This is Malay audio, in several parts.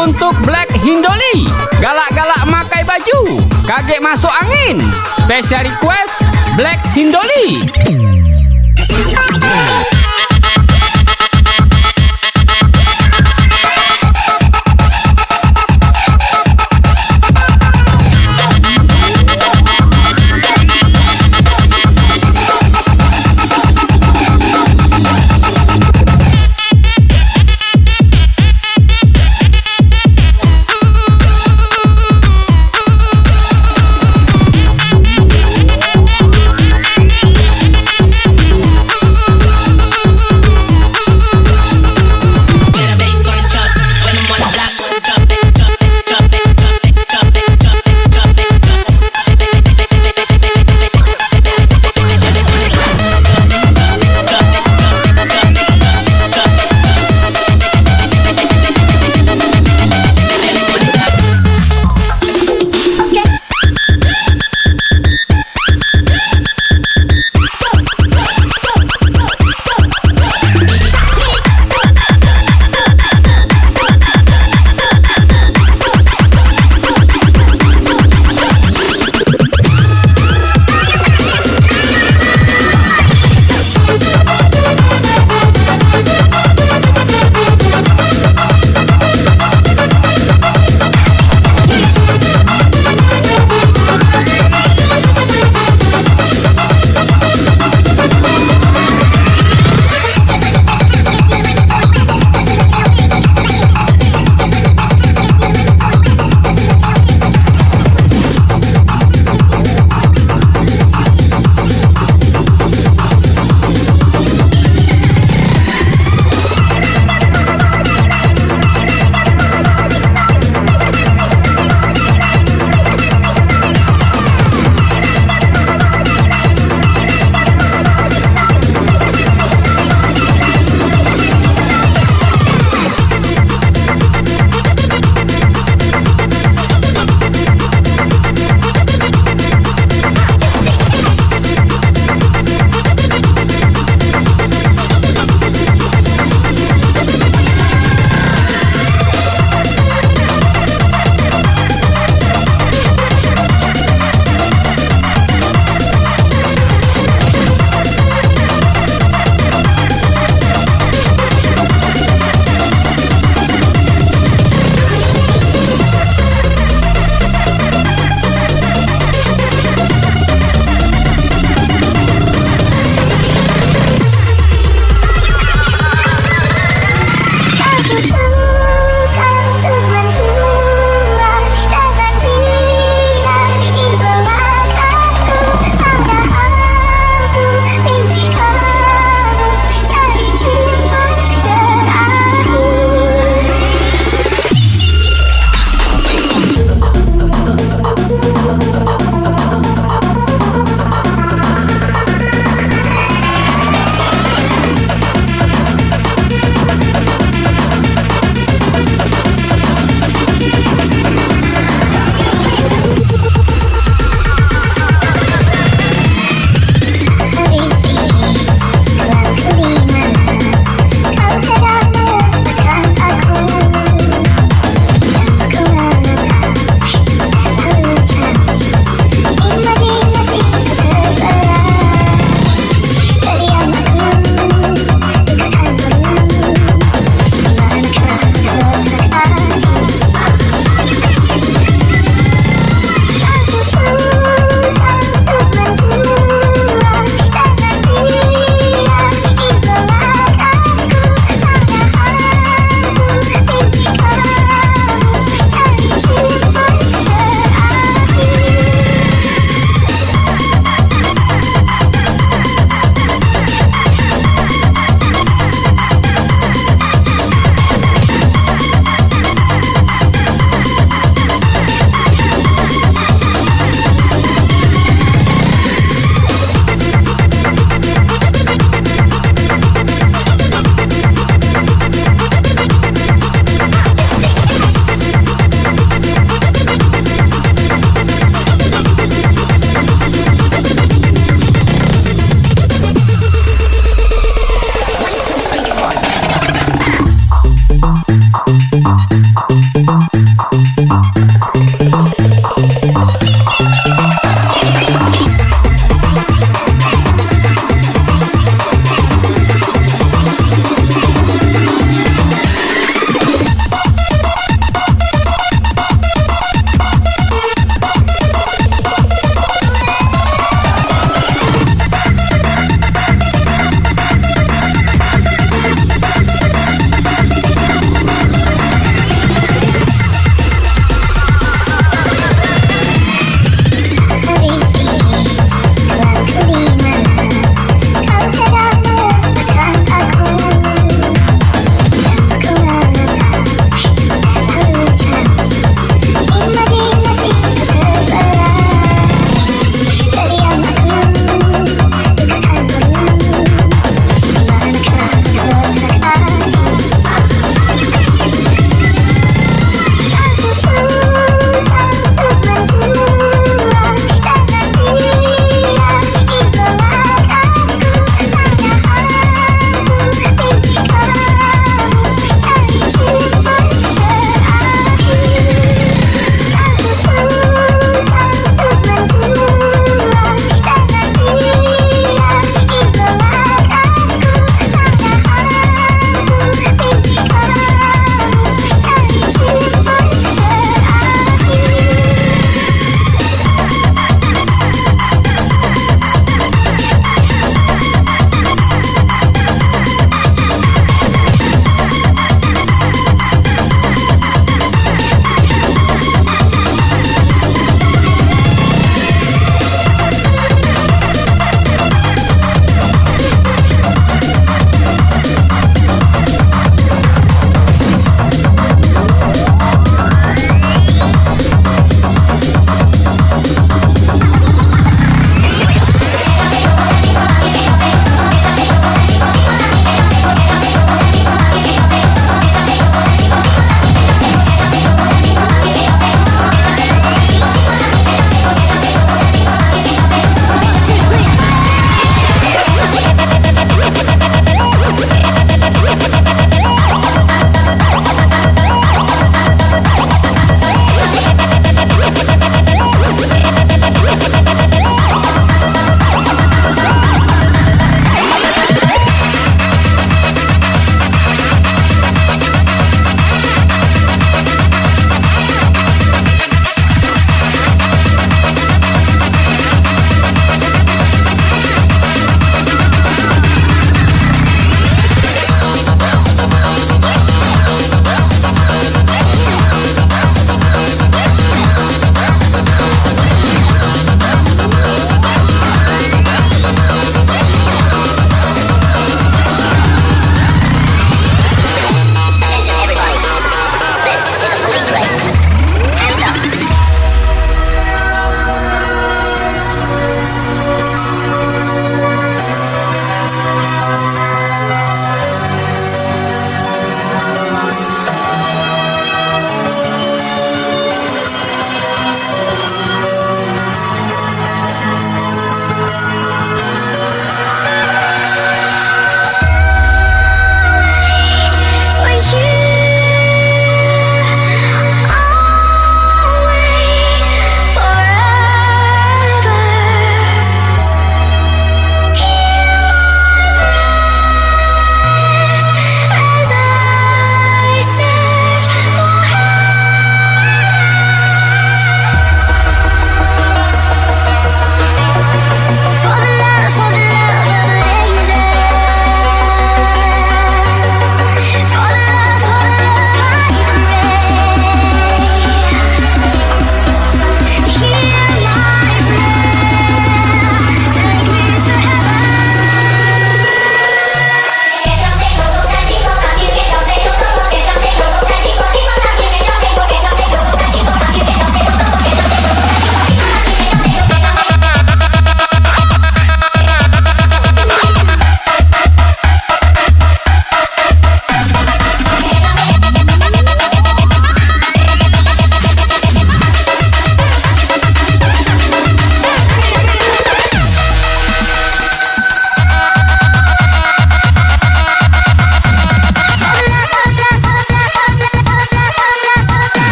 Untuk Black Hindoli, galak-galak makai baju, kaget masuk angin. Special request Black Hindoli.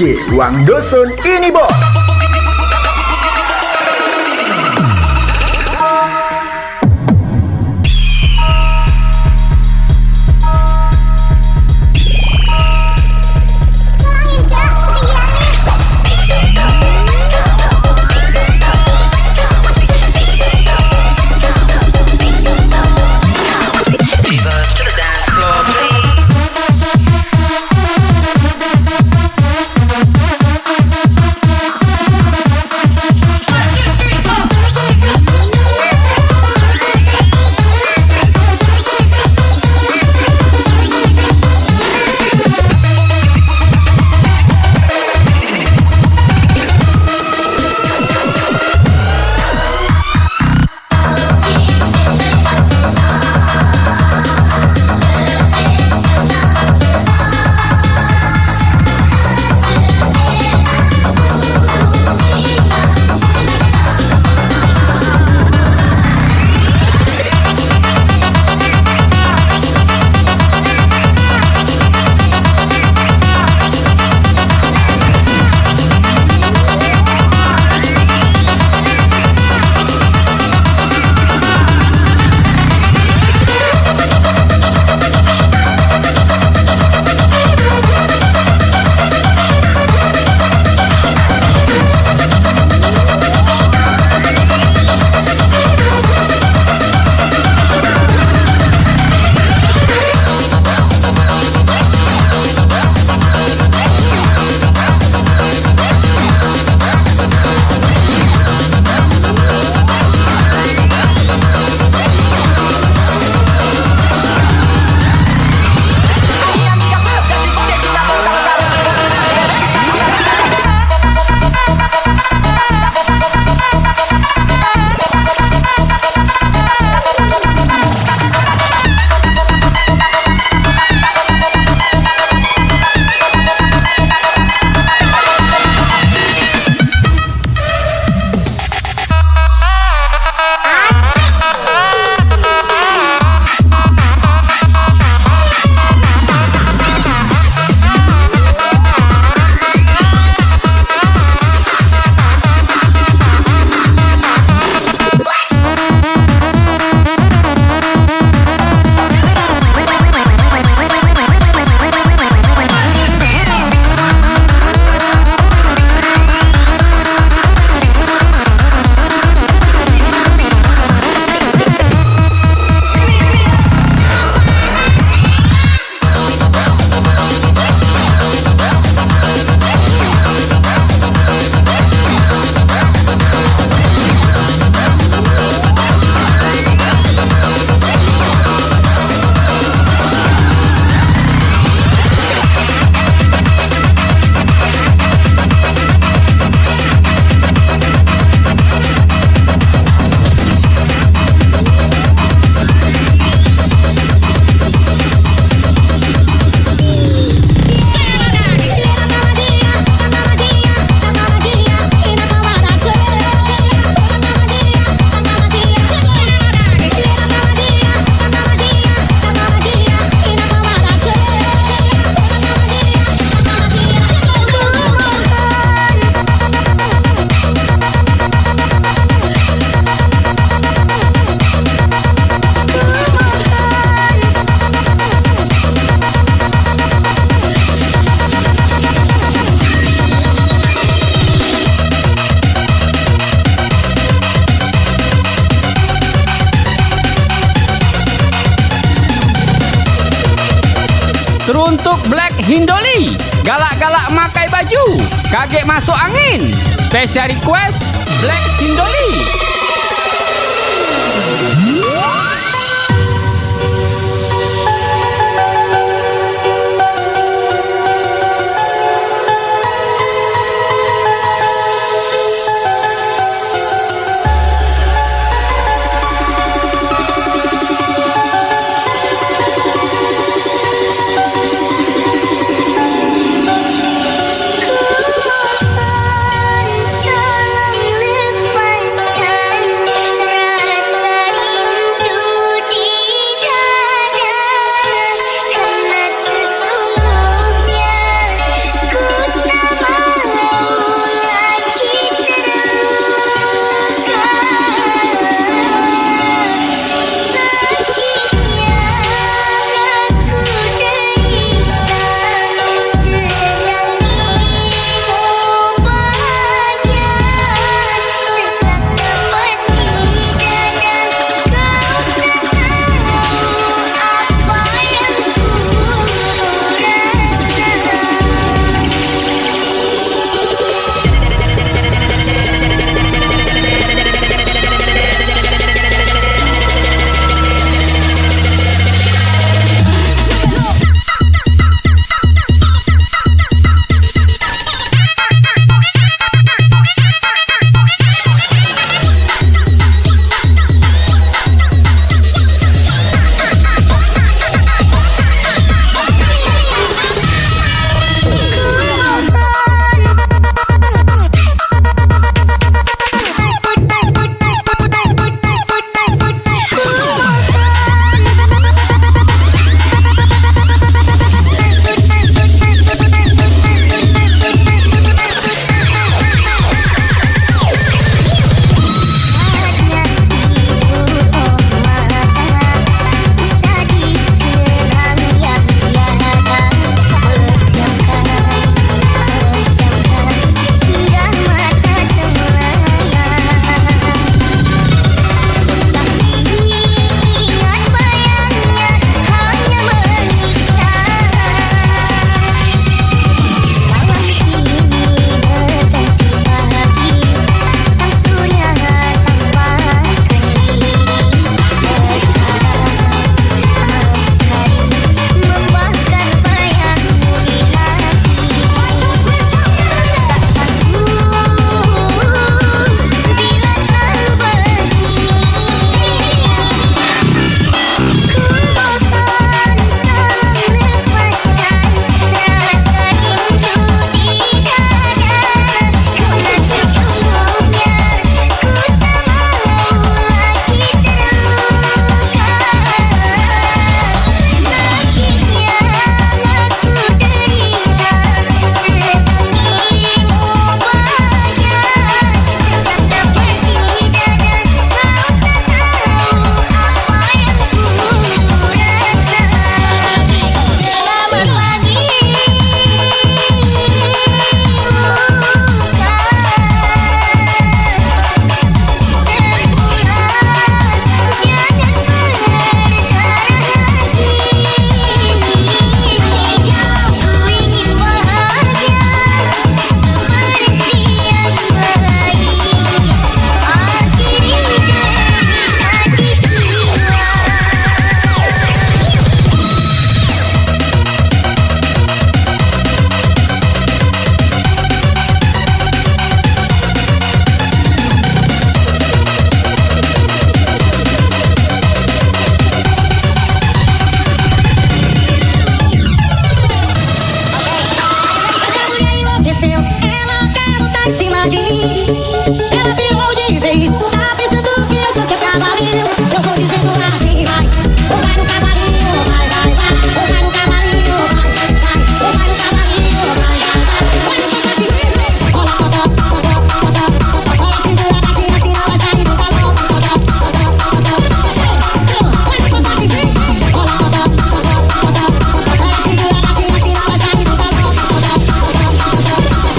DJ Wang Dosun ini bos. Teruntuk Black Hindoli, galak-galak makai baju, kaget masuk angin. Special request Black Hindoli. Ela virou de vez, tá pensando que eu sou seu cavalinho. Eu vou dizendo assim, vai, ou vai no cavalinho, ou vai, vai, vai. Ou vai no cavalinho, ou vai, vai, vai. Ou vai no cavalinho, ou vai, vai, vai. Vai no cavalinho, rola, roda, roda, roda, roda. Rola, segura a batia, assim não vai sair do galão. Roda, roda, roda, roda. Vai no cavalinho, rola, roda, roda, roda, roda. Rola, segura a batia, assim não vai sair do galão. Roda, roda, roda, roda.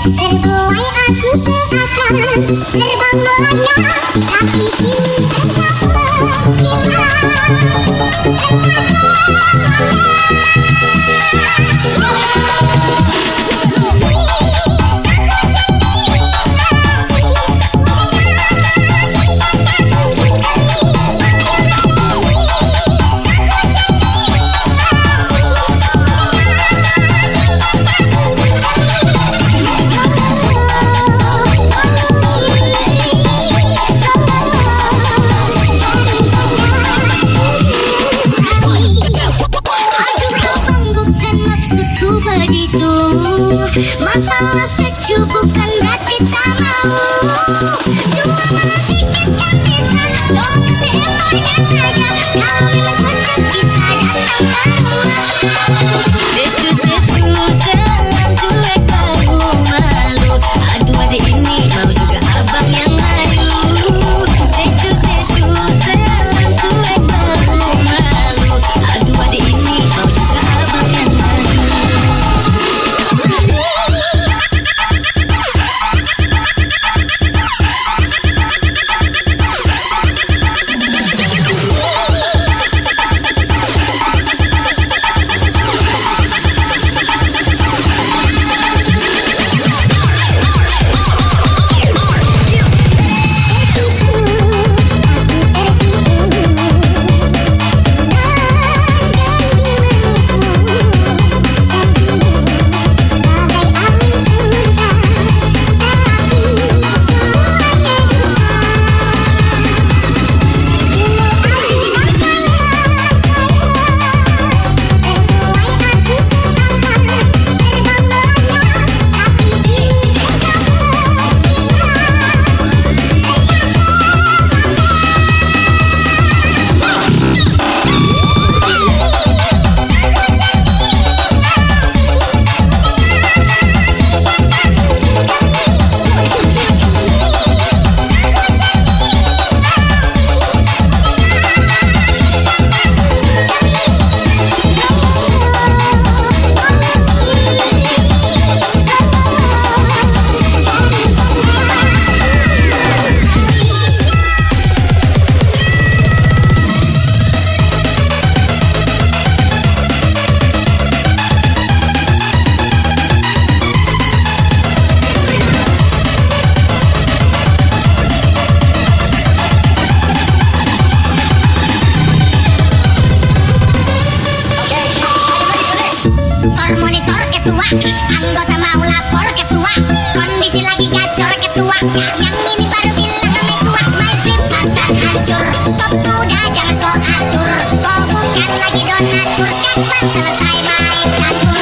Terbuai aku seakan terbang melayang, tapi kini tak masalah setuju bukan berarti tak mau. Cuma menasihkan yang bisa, tolong kasih effortnya saja. Kalau memang cocok bisa datang ke rumah. Setu-setu dengan cuek baru malu. Aduh adik ini mau juga abang yang malu. Setu-setu dengan cuek baru malu. Aduh adik ini mau juga abang yang malu. Yang ini baru bilang namanya kuat my dream pantang hancur. Stop sudah jangan kau atur. Kau bukan lagi donatur. Sekarang selesai main catur.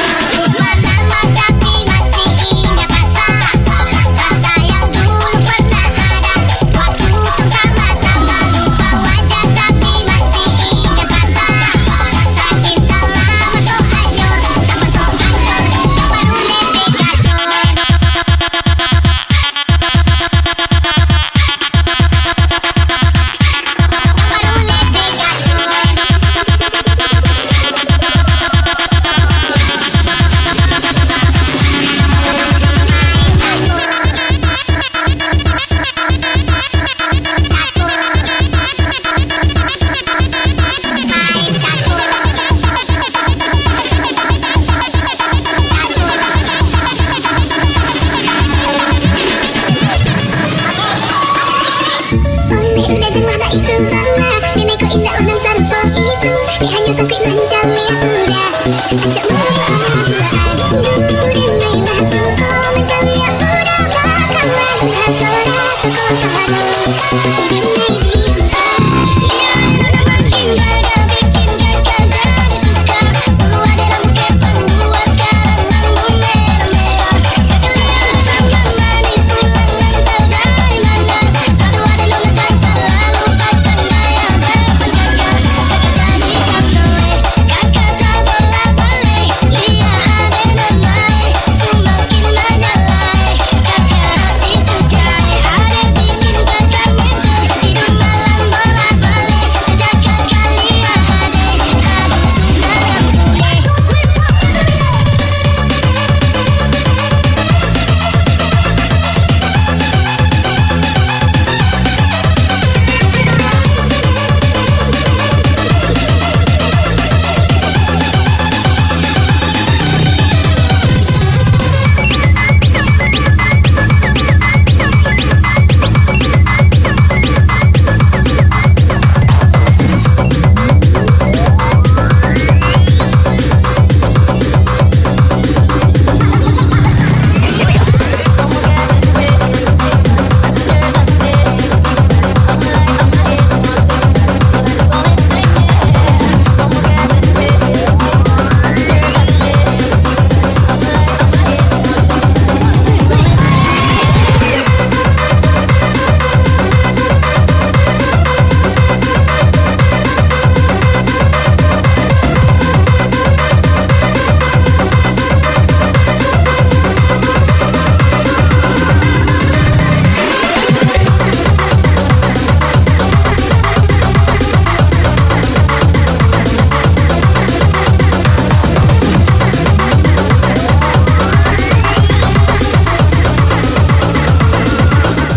Menambah tapi masih ingat rasa. Rasa yang dulu pernah ada. Waktu itu sama-sama lupa wajah tapi masih ingat rasa. Rasa cinta lama so hancur. Tambah so hancur. Kau baru lebih gacor. Udah jelas tak itu karena nenekku indah undang sarpo itu. Dia hanya tukik manja lihat udah acak malam dulu dimailah suko mencari yang udah bakalan rasa-rasa kota baru dimai bisa. Ya udah makin gagal bikin gagal jadi suka. Dulu ada rambut pembuat sekarang rambut merah-merah. Gagal yang manis pulang ngantel dari mana. Lalu ada nona cantik lalu pasang gaya berpengaruh. Kakak jadi caploe, kakak tak boleh-boleh. Lihat ada namai, semakin menyalai. Kakak hati sukai, ada bikin kakak mental. Tidur malam bolak-balik, sejak kakak lihat ada. Aduh tunangan gue.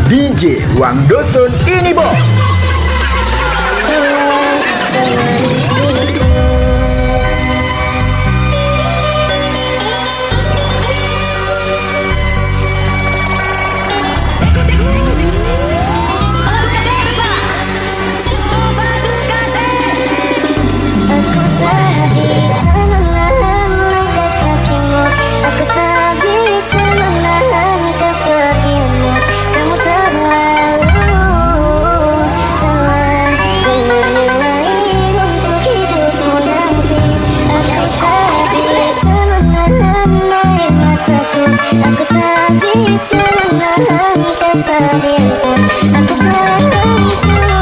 DJ Wang Dusun ini bos. Aku tak bisa menahan langkah kakimu. Aku tak bisa menahan kepergianmu. Kamu terlalu telah menilai untuk hidupmu nanti. Aku tak bisa menahan air mataku. Aku tak bisa menahan kesedihanku. Aku hancur gila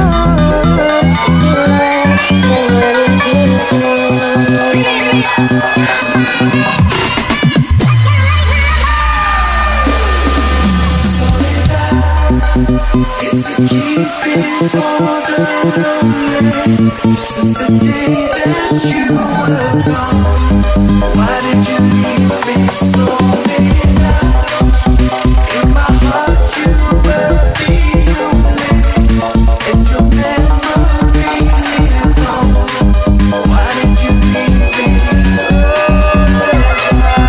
It's a keeping for the lonely. Since the day that you were gone, why did you leave me so laid out? In my heart you were the only, and your memory lives on. Why did you leave me so laid out?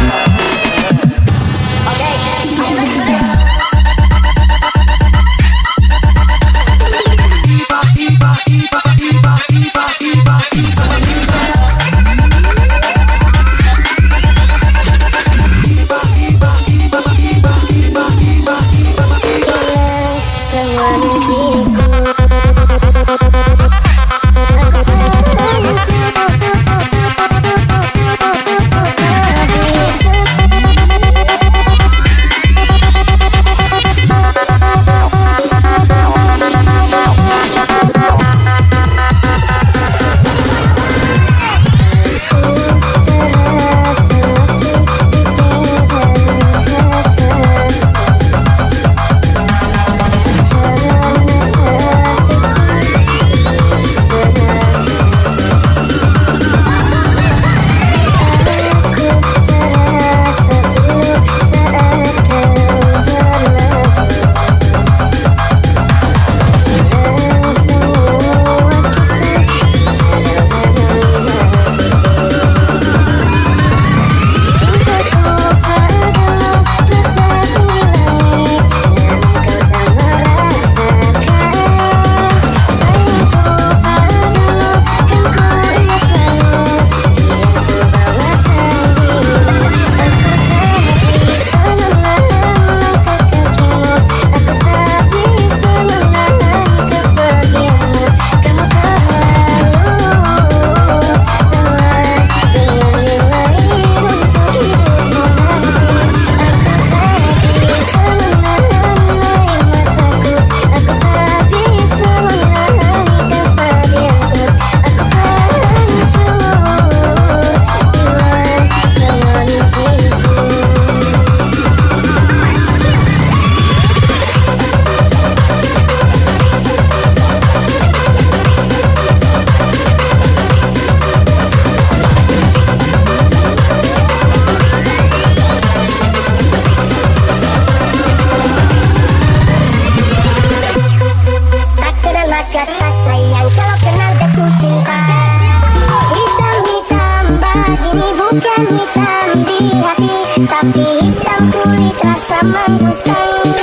Tapi hitam kulit rasa mengusang.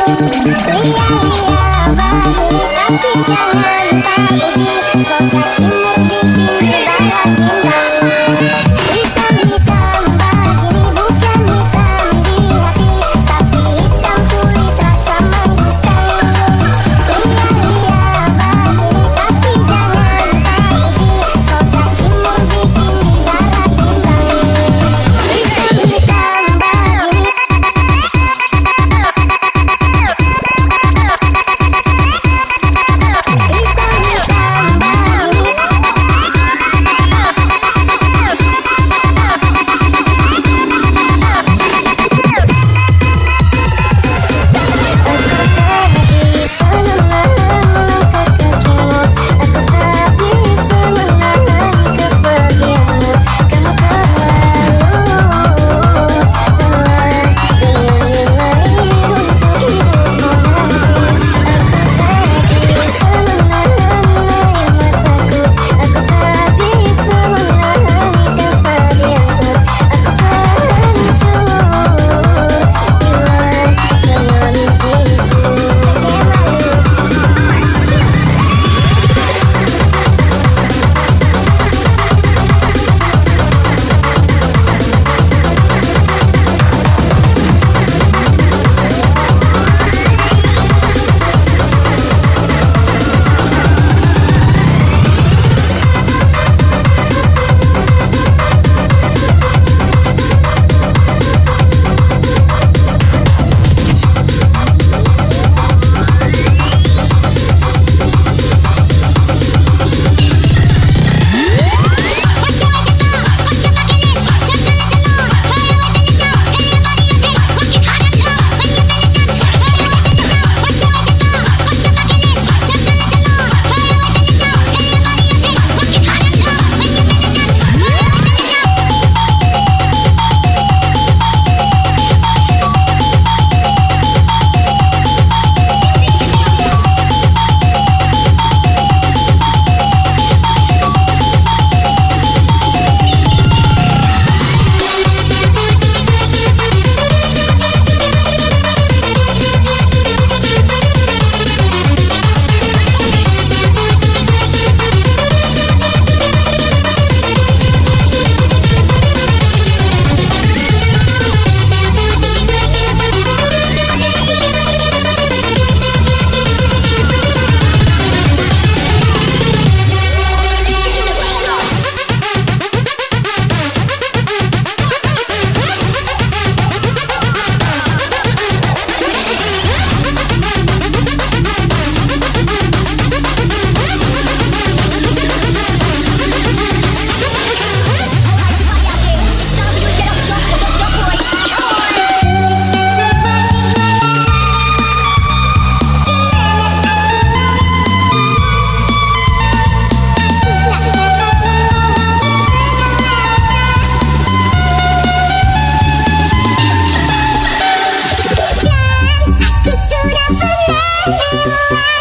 Lia-lia bagi tapi jangan takuti. Kota timur bikin barat timbang. Hitam-hitam begini bukan hitam di hati. Tapi hitam kulit rasa mengusang. Lia-lia begini tapi jangan takuti. Kota timur bikin barat timbang. Hitam-hitam begini.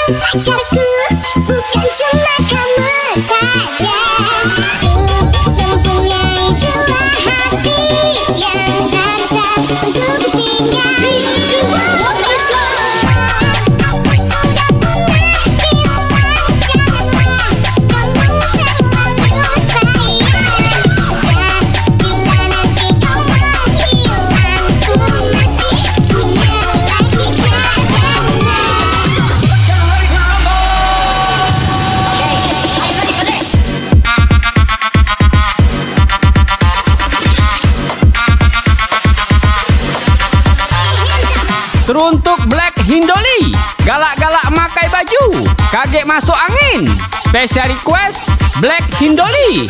Pacarku bukan cuma kamu saja. Ku mempunyai dua hati yang tak bisa untuk tinggal. Aku sudah pernah bilang janganlah kamu terlalu sayang. Bila nanti kau menghilang, ku masih punya lagi cadangan. Teruntuk Black Hindoli, galak-galak makai baju, kaget masuk angin. Special request Black Hindoli.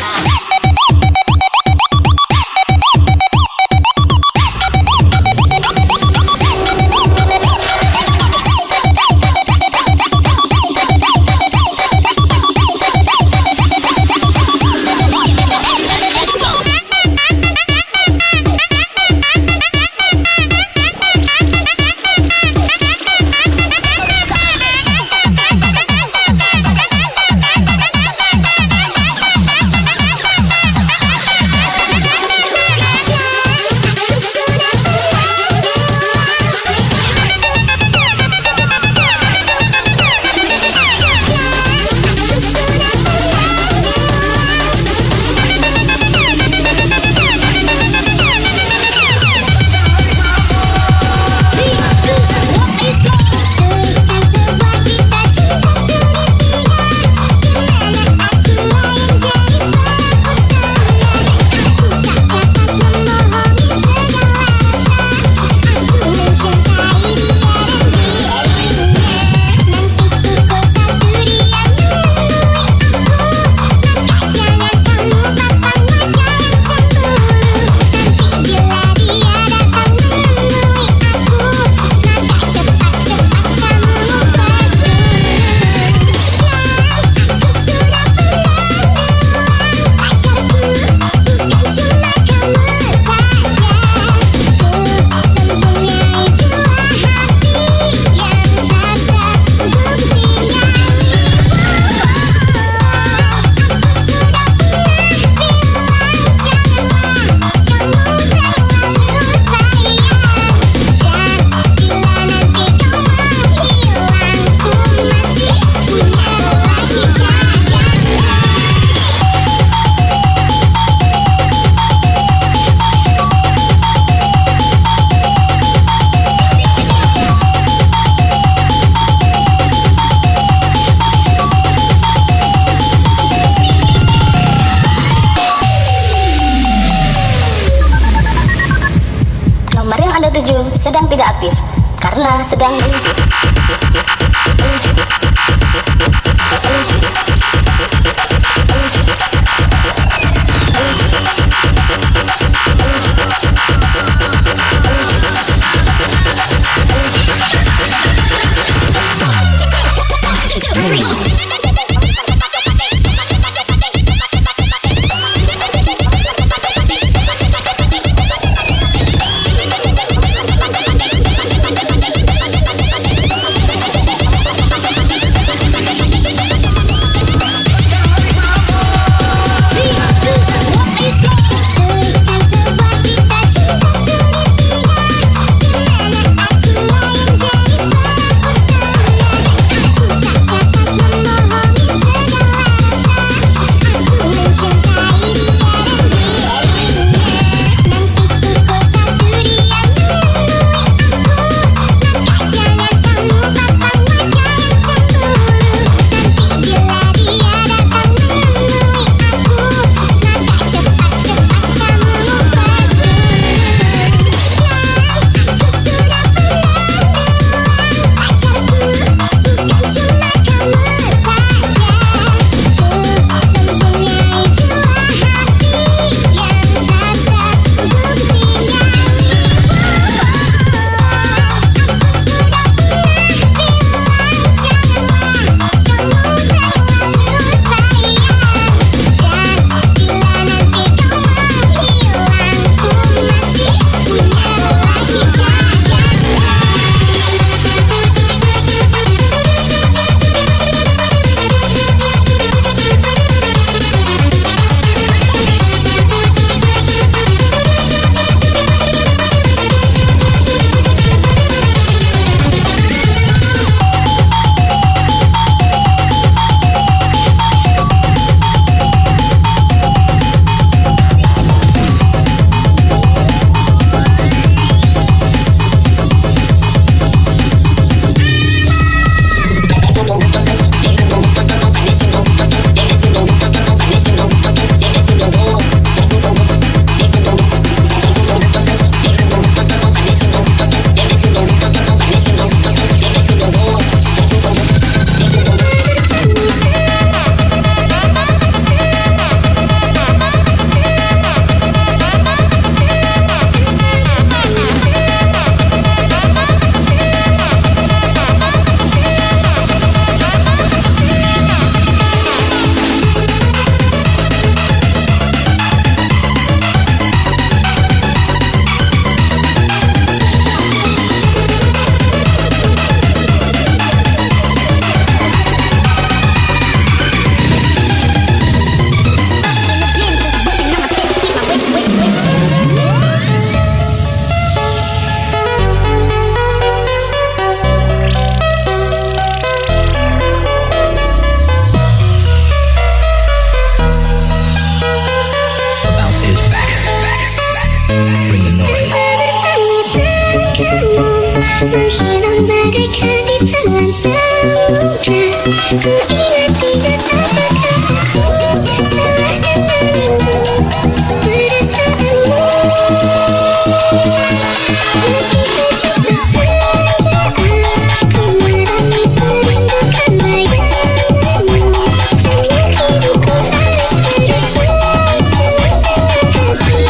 karena sedang menghilang bagaikan di telan samudra. Ku ingat tidak apakah aku salah denganmu, perasaanmu. Meski sejuta saja aku menangis merindukan bayanganmu. Namun hidupku harus terus berjalan dengan hati.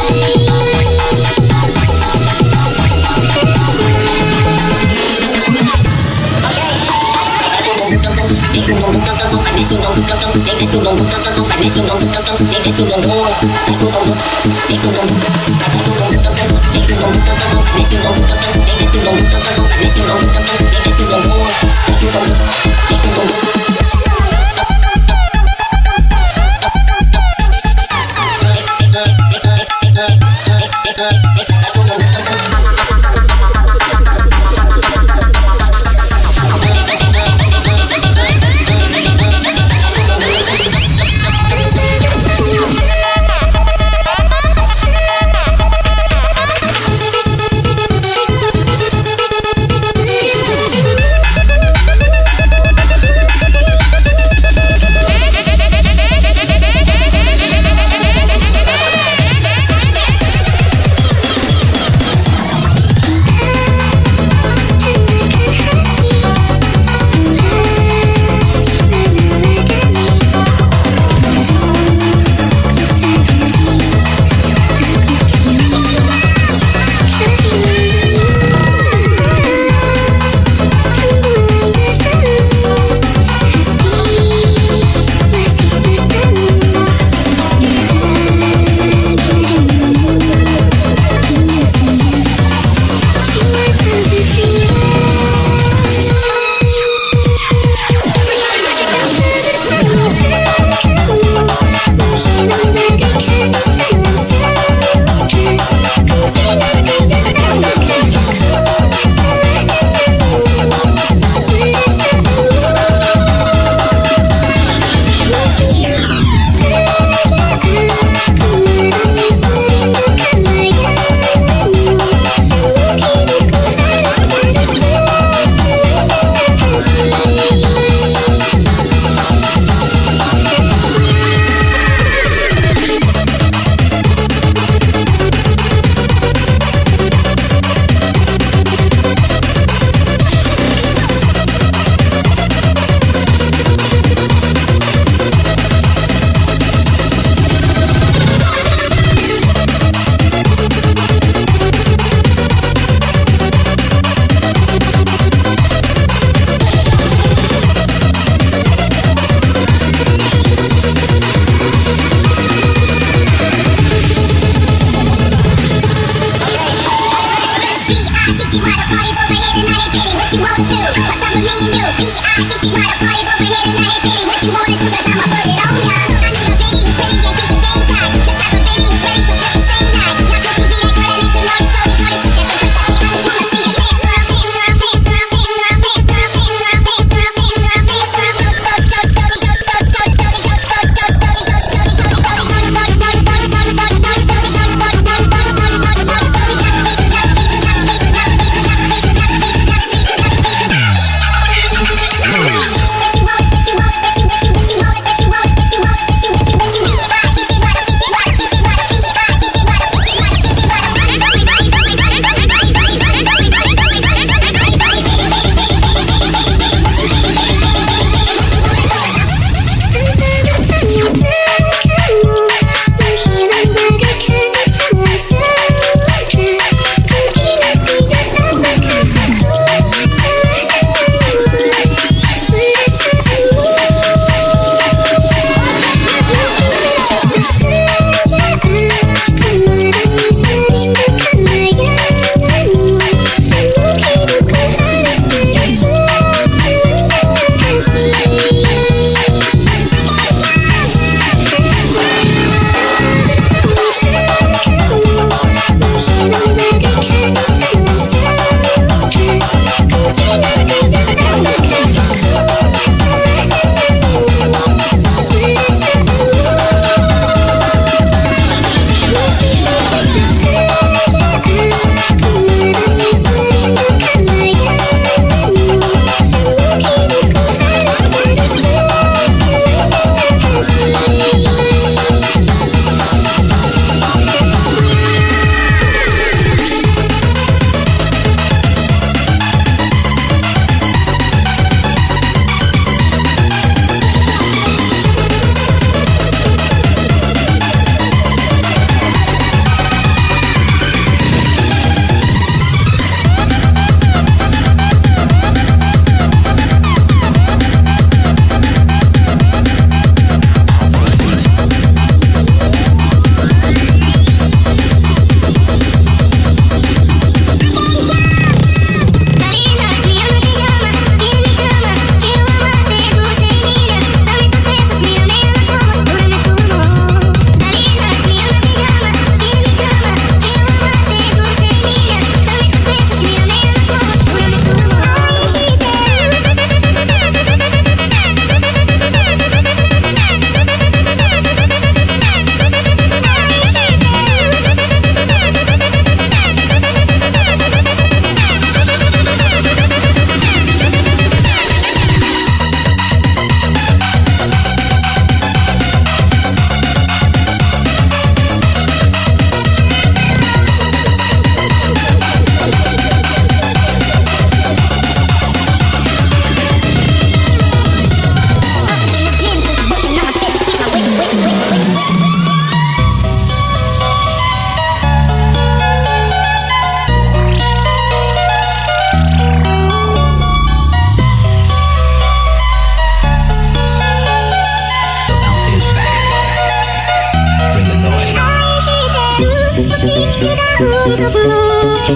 untukmu,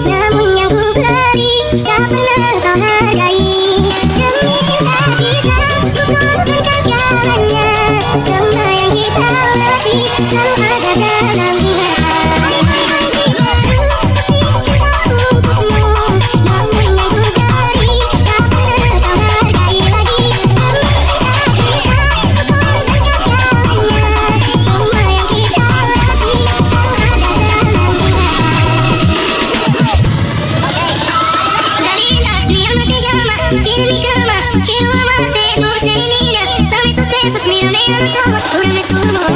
namun yang ku beri tak pernah kau hargai. Demi cinta kita, ku korbankan segalanya. Semua yang kita latih selalu ada dalam tiene mi cama, quiero amarte, dulce y niña. Dame tus besos, mírame a los ojos, júrame tu amor.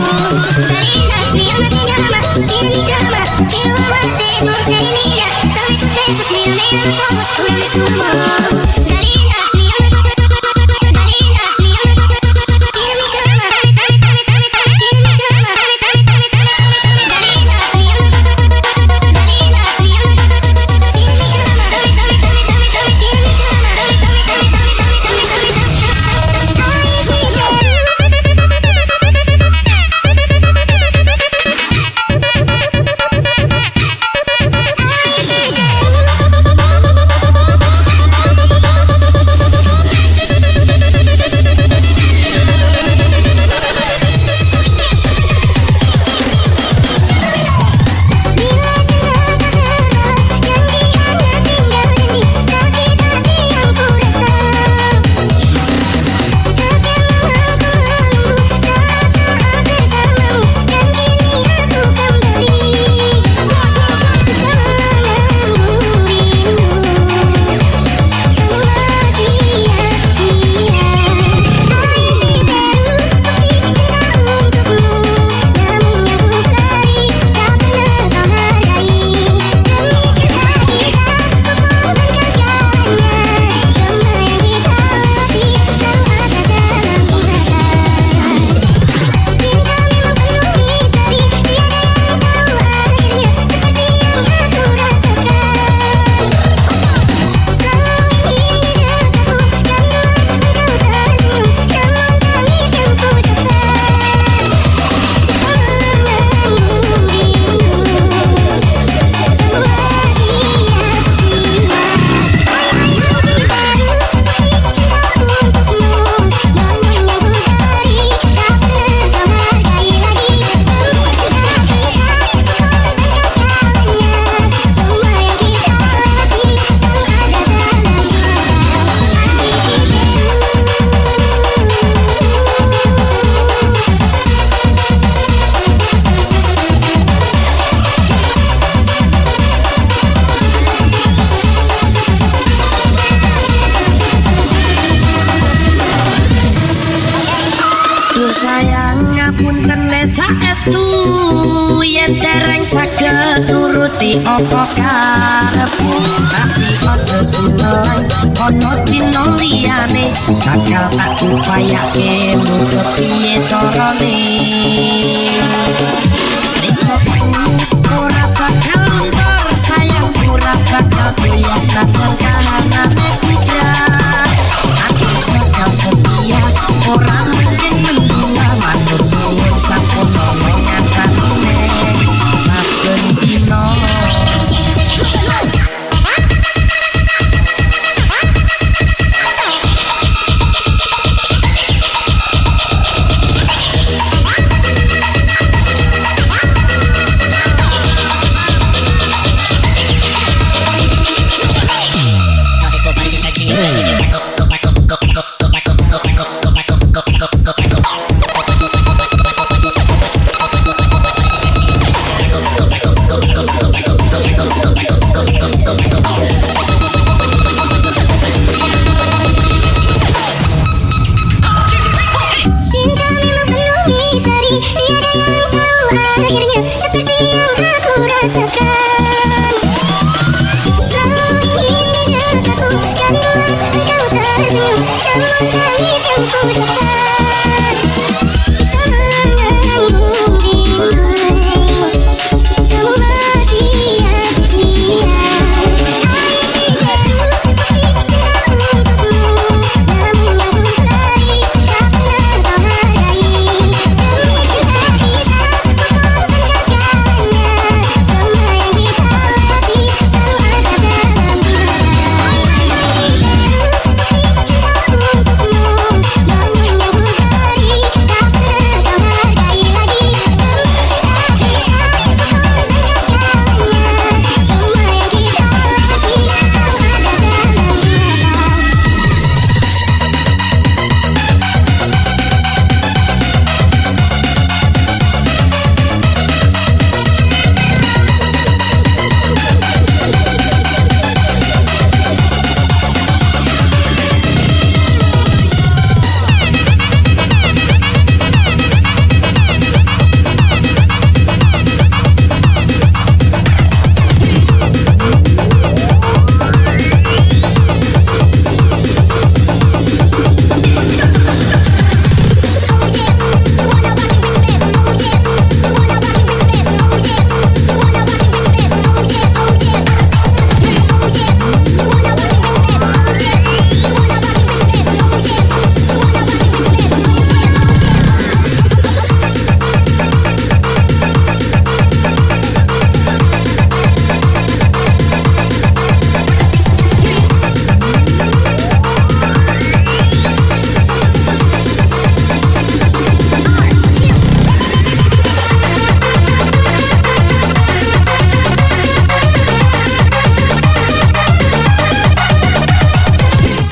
Dalila, mi alma te llama, tiene mi cama, quiero amarte, dulce y niña. Dame tus besos, mírame a los ojos, júrame tu amor. Dalila, mi alma, Dalila, mi alma, tiene mi cama, tiene mi cama, Dalila, mi alma, Dalila, mi alma, tiene mi cama, tiene mi cama. Saestu yen dereng saged turuti apa karepmu, tapi aja suwe ono dina liyane bakal tak upayake muga piye carane. Tresnoku ora bakal luntur, sayang ora bakal bias lan kahanane putra. Aku bakal setia ora mungkin menduga matur suwun sampun omongan kanune saben dina. Cinta memang penuh misteri, tiada yang tahu akhirnya seperti yang aku rasakan. Selalu ingin di dekatku dan buat kau tersenyum, namun tangis yang ku dapat mengganggu dirimu. Semua sia-sia.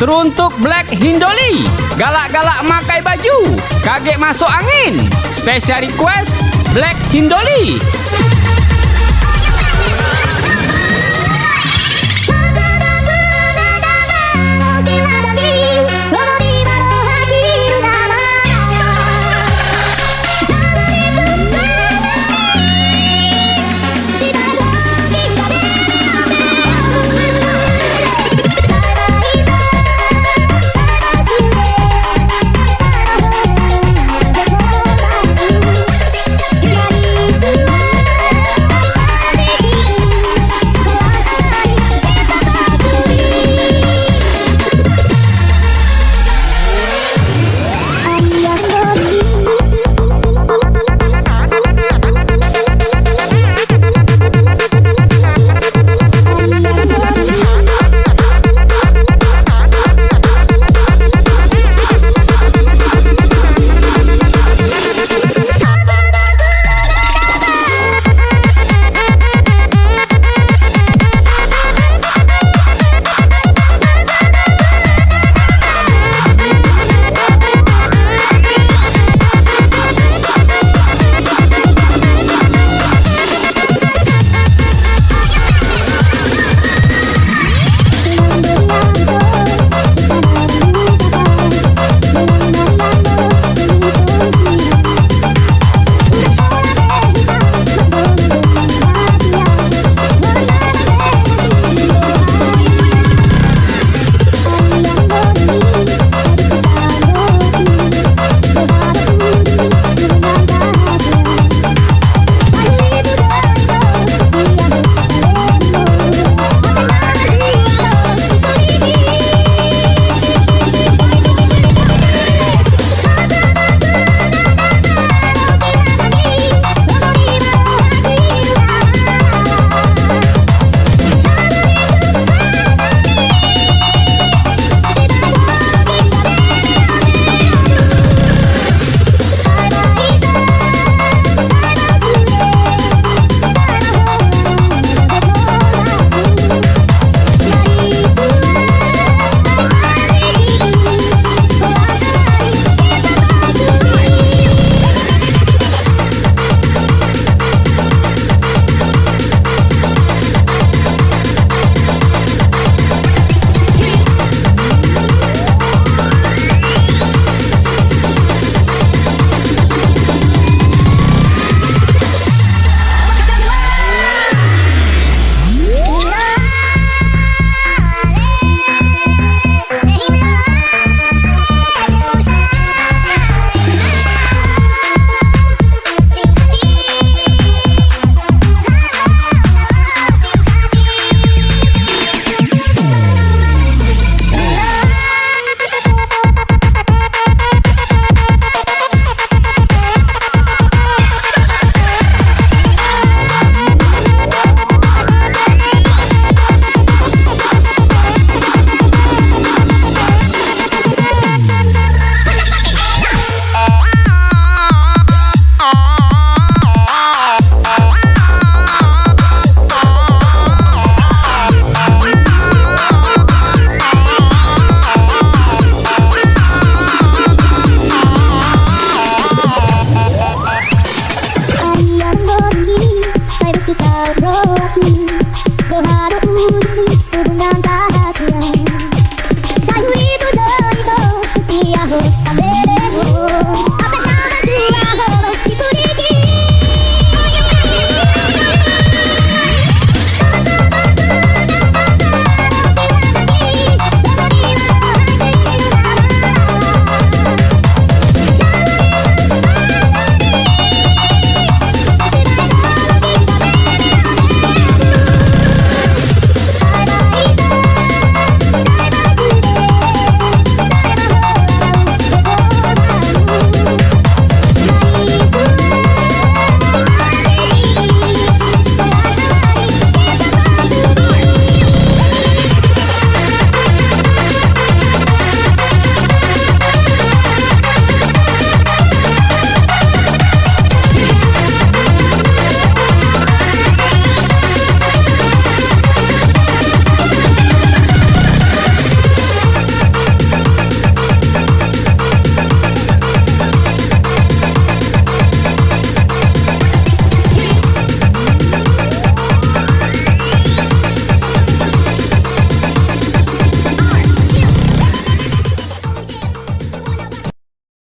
Teruntuk Black Hindoli, galak-galak makai baju, kaget masuk angin. Special request Black Hindoli.